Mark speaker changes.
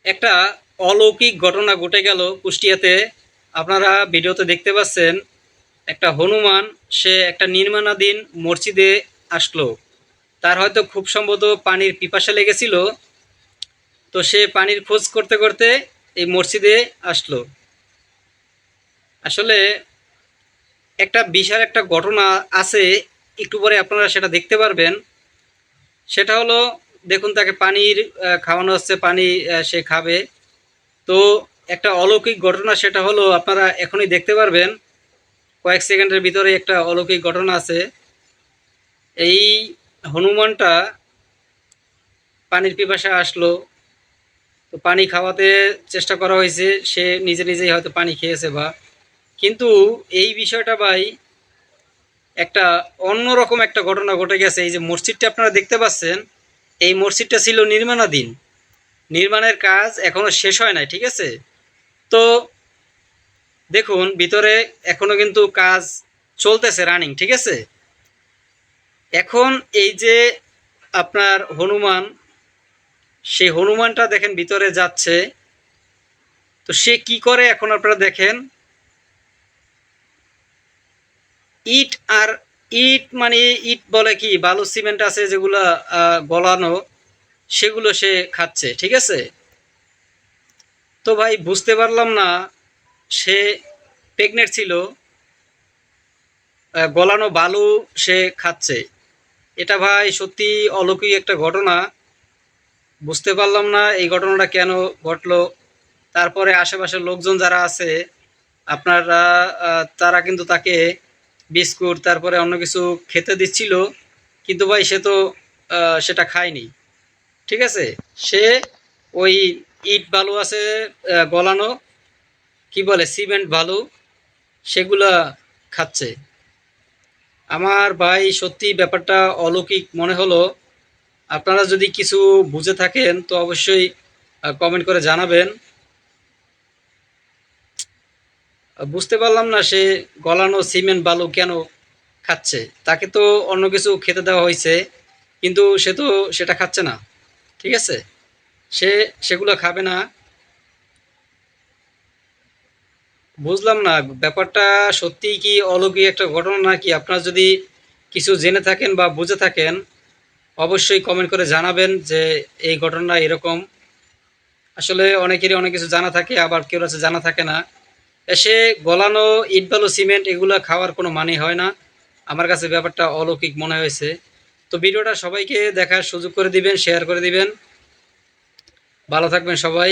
Speaker 1: একটা অলৌকিক ঘটনা ঘটে গেল কুষ্টিয়াতে। আপনারা ভিডিওতে দেখতে পাচ্ছেন একটা হনুমান, সে একটা নির্মাণাধীন মসজিদে আসলো। তার হয়তো খুব সম্ভবত পানির পিপাসা লেগেছিল, তো সে পানির খোঁজ করতে করতে এই মসজিদে আসলো। আসলে একটা বিশাল একটা ঘটনা আছে, একটু পরে আপনারা সেটা দেখতে পারবেন। সেটা হলো, দেখুন তাকে পানির খাওয়ানো হচ্ছে, পানি সে খাবে। তো একটা অলৌকিক ঘটনা, সেটা হলো আপনারা এখনই দেখতে পারবেন। কয়েক সেকেন্ডের ভিতরে একটা অলৌকিক ঘটনা আছে। এই হনুমানটা পানির পিপাসায় আসলো, তো পানি খাওয়াতে চেষ্টা করা হয়েছে, সে নিজে নিজেই হয়তো পানি খেয়েছে বা, কিন্তু এই বিষয়টা ভাই একটা অন্যরকম একটা ঘটনা ঘটে গেছে। এই যে মসজিদটা আপনারা দেখতে পাচ্ছেন, এই মসজিদটা ছিল নির্মাণাধীন, নির্মাণের কাজ এখনো শেষ হয় নাই, ঠিক আছে? তো দেখুন ভিতরে এখনো কিন্তু কাজ চলতেছে, রানিং, ঠিক আছে? এখন এই যে আপনার হনুমান, সেই হনুমানটা দেখেন ভিতরে যাচ্ছে। তো সে কি করে এখন আপনারা দেখেন। ইট আর ইট মানে ইট বলে কি, বালু সিমেন্ট আছে যেগুলা গলানো, সেগুলো সে খাচ্ছে, ঠিক আছে? তো ভাই বুঝতে পারলাম না, সে প্রেগনেন্ট ছিল, গলানো বালু সে খাচ্ছে। এটা ভাই সত্যি অলৌকিক একটা ঘটনা। বুঝতে পারলাম না এই ঘটনাটা কেন ঘটলো। তারপরে আশেপাশের লোকজন যারা আছে আপনারা, তারা কিন্তু তাকে বিস্কুট তারপরে অন্য কিছু খেতে দিচ্ছিল, কিন্তু ভাই সে তো সেটা খায়নি, ঠিক আছে? সে ওই ইট বালু আছে, গলানো, কি বলে সিমেন্ট বালু, সেগুলা খাচ্ছে। আমার ভাই সত্যি ব্যাপারটা অলৌকিক মনে হলো। আপনারা যদি কিছু বুঝে থাকেন তো অবশ্যই কমেন্ট করে জানাবেন। বুঝতে পারলাম না সে গলানো সিমেন্ট বালু কেন খাচ্ছে। তাকে তো অন্য কিছু খেতে দেওয়া হয়েছে, কিন্তু সে তো সেটা খাচ্ছে না, ঠিক আছে? সে সেগুলো খাবে না। বুঝলাম না ব্যাপারটা সত্যিই কি অলৌকিক একটা ঘটনা নাকি। আপনারা যদি কিছু জেনে থাকেন বা বুঝে থাকেন অবশ্যই কমেন্ট করে জানাবেন যে এই ঘটনা এরকম। আসলে অনেকেরই অনেক কিছু জানা থাকে, আবার কেউ আছে জানা থাকে না। এসে গলানো ইট বালু সিমেন্ট এগুলো খাওয়ার কোনো মানে হয় না। আমার কাছে ব্যাপারটা অলৌকিক মনে হয়েছে। তো ভিডিওটা সবাইকে দেখার সুযোগ করে দিবেন, শেয়ার করে দিবেন। ভালো থাকবেন সবাই।